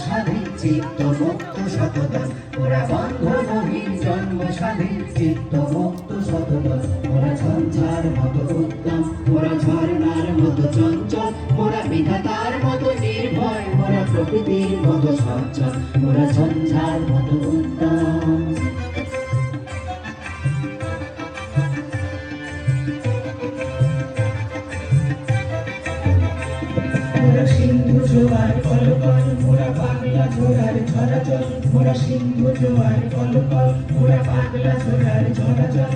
স্বাধীন চিত্ত মুক্ত শতদল ওরা বন্ধমহীন জন্ম স্বাধীন চিত্ত মুক্ত শতদল ওরা ঝঞ্ঝার মতো উদ্যম ওরা ঝর্ণার মতো চঞ্চল ওরা বিধাতার মতো নির্ভয় ওরা প্রকৃতির মতো সচ্ছল ওরা ঝঞ্ঝার মতো উদ্যম মোরা সিন্ধু জোয়ার কলকল মোরা পাগলা ঝোড়ার ঝরাঝর মোরা সিন্ধু জোয়ার কলকল মোরা পাগলা ঝোড়ার ঝরাঝর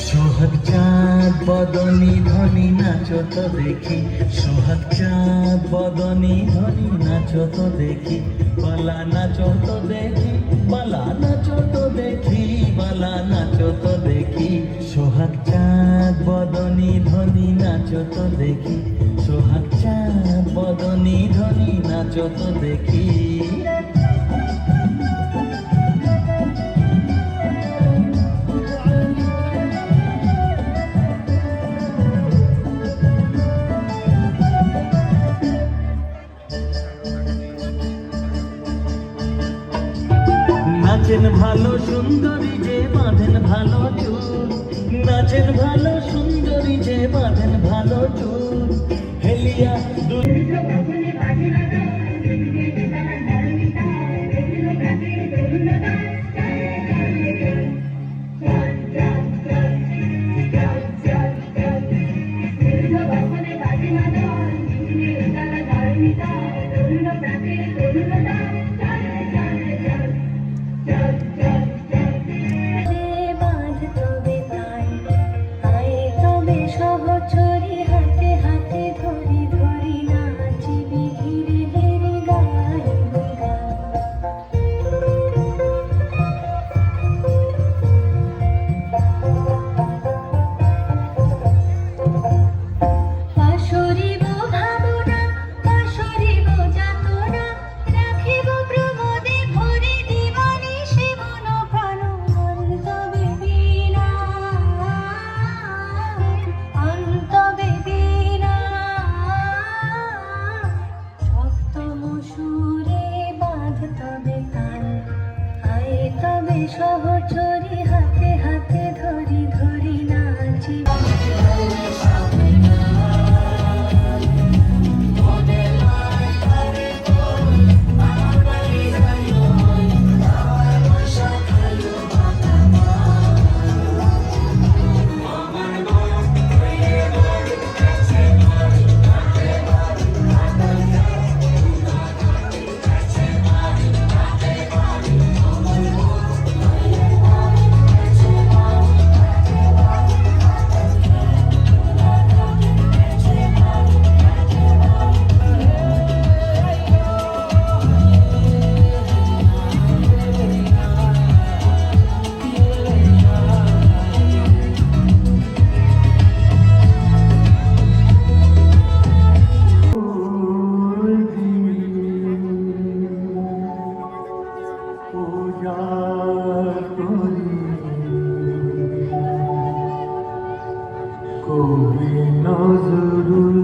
সোহাগ চাঁদ বদনী ধ্বনি নাচো তো দেখি সোহাগ চাঁদ বদনী ধ্বনি নাচো তো দেখি বালা নাচো তো দেখি বালা নাচো তো দেখি বালা নাচো তো দেখি সোহাগ চাঁদ বদনী ধ্বনি নাচো তো দেখি সোহাগ চাঁদ বদনী ধ্বনি নাচো তো দেখি নাচেন ভালো সুন্দরী যে বাঁধেন ভালো চুল নাচেন ভালো সুন্দরী যে বাঁধেন ভালো চুল হেলিয়া কবি নজরুল